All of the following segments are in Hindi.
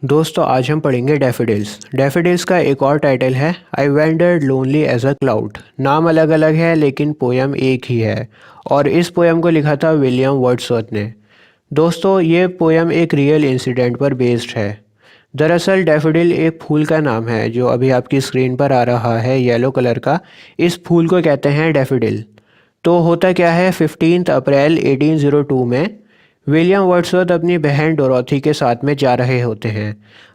दोस्तों आज हम पढ़ेंगे डैफोडिल्स। डैफोडिल्स का एक और टाइटल है I wandered lonely as a cloud. नाम अलग अलग है लेकिन पोयम एक ही है और इस पोयम को लिखा था विलियम वर्ड्सवर्थ ने। दोस्तों ये पोयम एक रियल इंसिडेंट पर बेस्ड है। दरअसल डैफोडिल एक फूल का नाम है जो अभी आपकी स्क्रीन पर आ रहा है येलो कलर का। इस फूल को कहते हैं डैफोडिल। तो होता क्या है 15 अप्रैल 1802 में विलियम वर्ड्सवर्थ अपनी बहन डोरोथी के साथ में जा रहे होते हैं।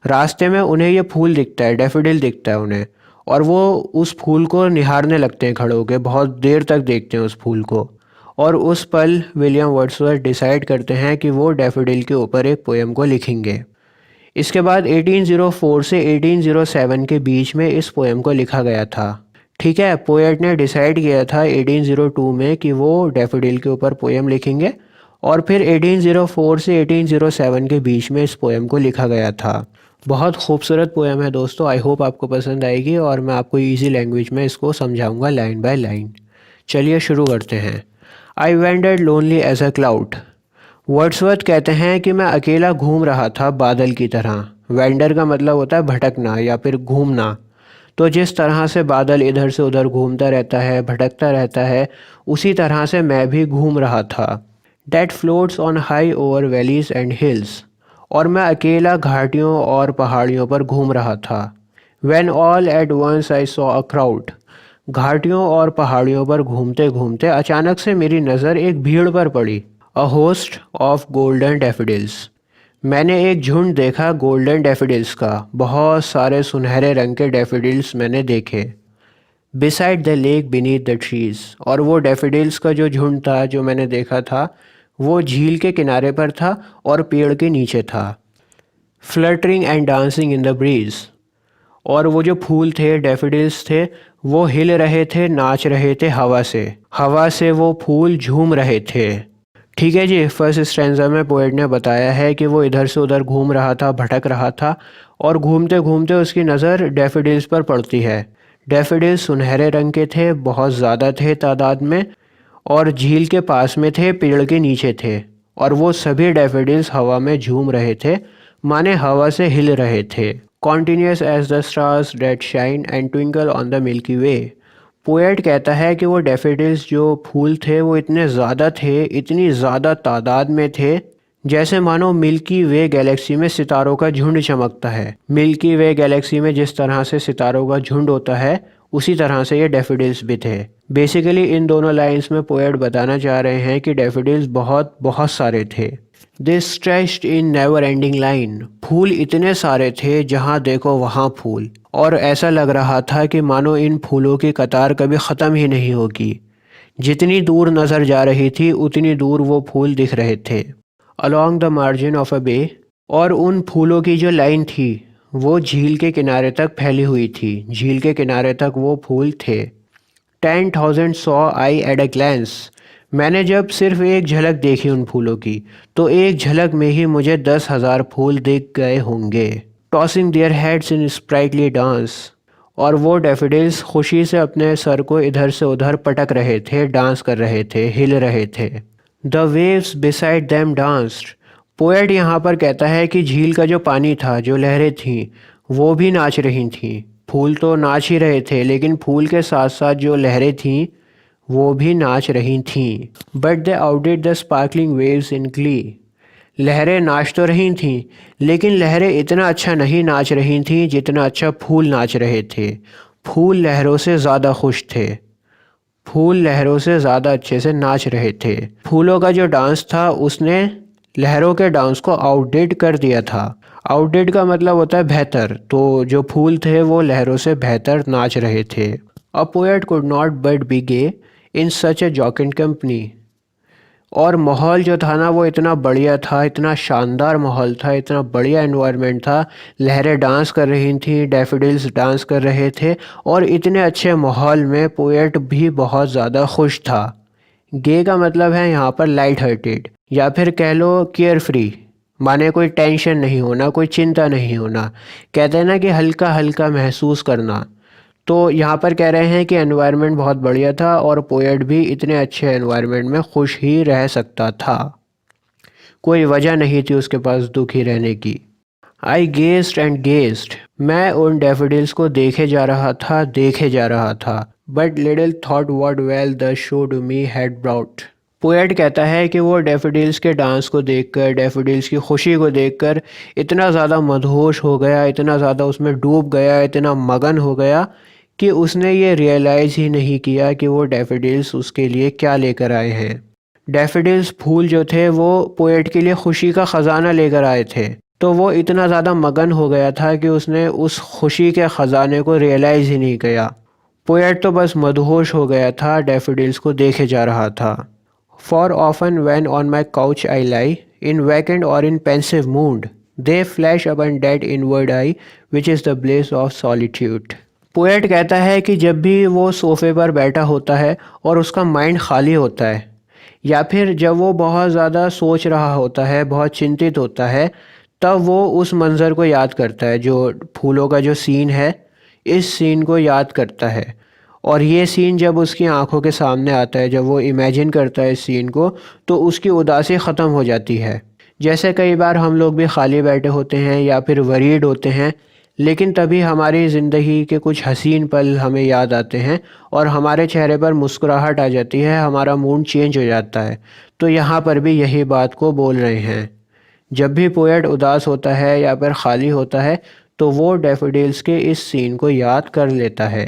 रास्ते में उन्हें ये फूल दिखता है, डैफोडिल दिखता है उन्हें, और वो उस फूल को निहारने लगते हैं खड़े होकर, बहुत देर तक देखते हैं उस फूल को। और उस पल विलियम वर्ड्सवर्थ डिसाइड करते हैं कि वो डैफोडिल के ऊपर एक पोएम को लिखेंगे। इसके बाद 1804 से 1807 के बीच में इस पोएम को लिखा गया था। ठीक है, पोएट ने डिसाइड किया था 1802 में कि वो डैफोडिल के ऊपर पोएम लिखेंगे और फिर 1804 से 1807 के बीच में इस पोएम को लिखा गया था। बहुत खूबसूरत पोएम है दोस्तों, आई होप आपको पसंद आएगी और मैं आपको इजी लैंग्वेज में इसको समझाऊंगा लाइन बाय लाइन। चलिए शुरू करते हैं। I wandered lonely as a cloud. Wordsworth कहते हैं कि मैं अकेला घूम रहा था बादल की तरह। वेंडर का मतलब होता है भटकना या फिर घूमना। तो जिस तरह से बादल इधर से उधर घूमता रहता है, भटकता रहता है, उसी तरह से मैं भी घूम रहा था। That floats on high over valleys and hills. और मैं अकेला घाटियों और पहाड़ियों पर घूम रहा था। When all at once I saw a crowd। घाटियों और पहाड़ियों पर घूमते घूमते अचानक से मेरी नज़र एक भीड़ पर पड़ी। A host of golden daffodils. मैंने एक झुंड देखा गोल्डन डैफोडिल्स का, बहुत सारे सुनहरे रंग के डैफोडिल्स मैंने देखे। Beside the lake beneath the trees. और वो डैफोडिल्स का जो झुंड था जो मैंने देखा था वो झील के किनारे पर था और पेड़ के नीचे था। Fluttering and dancing in the breeze. और वो जो फूल थे, डैफोडिल्स थे, वो हिल रहे थे, नाच रहे थे हवा से वो फूल झूम रहे थे। ठीक है जी, फर्स्ट स्टैंजा में पोएट ने बताया है कि वो इधर से उधर घूम रहा था, भटक रहा था और घूमते घूमते उसकी नज़र डैफोडिल्स पर पड़ती है। डैफोडिल्स सुनहरे रंग के थे, बहुत ज़्यादा थे तादाद में, और झील के पास में थे, पेड़ के नीचे थे। और वो सभी डैफोडिल्स हवा में झूम रहे थे, माने हवा से हिल रहे थे। Continuous as the stars that shine and twinkle on the milky way. Poet कहता है कि वो डैफोडिल्स जो फूल थे वो इतने ज़्यादा थे, इतनी ज़्यादा तादाद में थे, जैसे मानो मिल्की वे गैलेक्सी में सितारों का झुंड चमकता है। मिल्की वे गैलेक्सी में जिस तरह से सितारों का झुंड होता है उसी तरह से ये डैफोडिल्स भी थे। बेसिकली इन दोनों लाइंस में पोएट बताना चाह रहे हैं कि डैफोडिल्स बहुत बहुत सारे थे। This stretched in never ending line. फूल इतने सारे थे जहाँ देखो वहाँ फूल, और ऐसा लग रहा था कि मानो इन फूलों की कतार कभी ख़त्म ही नहीं होगी। जितनी दूर नज़र जा रही थी उतनी दूर वो फूल दिख रहे थे। Along the margin of a bay. और उन फूलों की जो लाइन थी वो झील के किनारे तक फैली हुई थी, झील के किनारे तक वो फूल थे। 10,000 saw I at a glance. मैंने जब सिर्फ एक झलक देखी उन फूलों की तो एक झलक में ही मुझे 10,000 फूल दिख गए होंगे। Tossing their heads in sprightly dance. और वो डैफोडिल्स खुशी से अपने सर को इधर से उधर पटक रहे थे, डांस कर रहे थे, हिल रहे थे। The waves beside them danced. Poet यहाँ पर कहता है कि झील का जो पानी था, जो लहरें थीं, वो भी नाच रही थीं। फूल तो नाच ही रहे थे लेकिन फूल के साथ साथ जो लहरें थीं वो भी नाच रही थीं। But they outdid the sparkling waves in glee. लहरें नाच तो रही थीं लेकिन लहरें इतना अच्छा नहीं नाच रही थीं जितना अच्छा फूल नाच रहे थे। फूल लहरों से ज़्यादा खुश थे, फूल लहरों से ज़्यादा अच्छे से नाच रहे थे। फूलों का जो डांस था उसने लहरों के डांस को आउटडिड कर दिया था। आउटडिड का मतलब होता है बेहतर, तो जो फूल थे वो लहरों से बेहतर नाच रहे थे। A poet could not but be gay in such a jocund company. और माहौल जो था ना वो इतना बढ़िया था, इतना शानदार माहौल था, इतना बढ़िया एनवायरनमेंट था। लहरें डांस कर रही थीं, डैफोडिल्स डांस कर रहे थे, और इतने अच्छे माहौल में पोएट भी बहुत ज़्यादा खुश था। गे का मतलब है यहाँ पर लाइट हार्टेड, या फिर कह लो केयर फ्री, माने कोई टेंशन नहीं होना, कोई चिंता नहीं होना। कहते हैं ना कि हल्का हल्का महसूस करना। तो यहाँ पर कह रहे हैं कि एनवायरनमेंट बहुत बढ़िया था और पोएट भी इतने अच्छे एनवायरनमेंट में खुश ही रह सकता था। कोई वजह नहीं थी उसके पास दुखी रहने की। I gazed and gazed. मैं उन डैफोडिल्स को देखे जा रहा था। But little thought what wealth the show to me had brought. Poet कहता है कि वो डैफोडिल्स के डांस को देखकर, डैफोडिल्स की खुशी को देखकर इतना ज़्यादा मदहोश हो गया, इतना ज़्यादा उसमें डूब गया, इतना मगन हो गया कि उसने ये रियलाइज़ ही नहीं किया कि वो डैफोडिल्स उसके लिए क्या लेकर आए हैं। डैफोडिल्स फूल जो थे वो पोएट के लिए खुशी का ख़जाना लेकर आए थे। तो वो इतना ज़्यादा मगन हो गया था कि उसने उस खुशी के ख़जाने को रियलाइज़ ही नहीं किया। पोएट तो बस मदहोश हो गया था, डैफोडिल्स को देखे जा रहा था। For often when on my couch I lie, in vacant or in pensive mood, they flash upon that inward eye which is the bliss of solitude. Poet कहता है कि जब भी वो सोफ़े पर बैठा होता है और उसका माइंड खाली होता है, या फिर जब वो बहुत ज़्यादा सोच रहा होता है, बहुत चिंतित होता है, तब वो उस मंज़र को याद करता है, जो फूलों का जो सीन है, इस सीन को याद करता है। और ये सीन जब उसकी आंखों के सामने आता है, जब वो इमेजिन करता है इस सीन को, तो उसकी उदासी ख़त्म हो जाती है। जैसे कई बार हम लोग भी खाली बैठे होते हैं या फिर वरीड होते हैं, लेकिन तभी हमारी ज़िंदगी के कुछ हसीन पल हमें याद आते हैं और हमारे चेहरे पर मुस्कुराहट आ जाती है, हमारा मूड चेंज हो जाता है। तो यहाँ पर भी यही बात को बोल रहे हैं। जब भी पोएट उदास होता है या फिर खाली होता है, तो वो डैफोडिल्स के इस सीन को याद कर लेता है।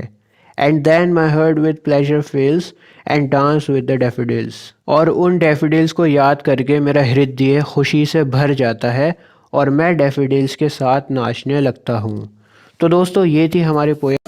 And then my heart with pleasure fills and dance with the daffodils. और उन डैफोडिल्स को याद करके मेरा हृदय खुशी से भर जाता है और मैं डैफोडिल्स के साथ नाचने लगता हूँ। तो दोस्तों, ये थी हमारे पोएम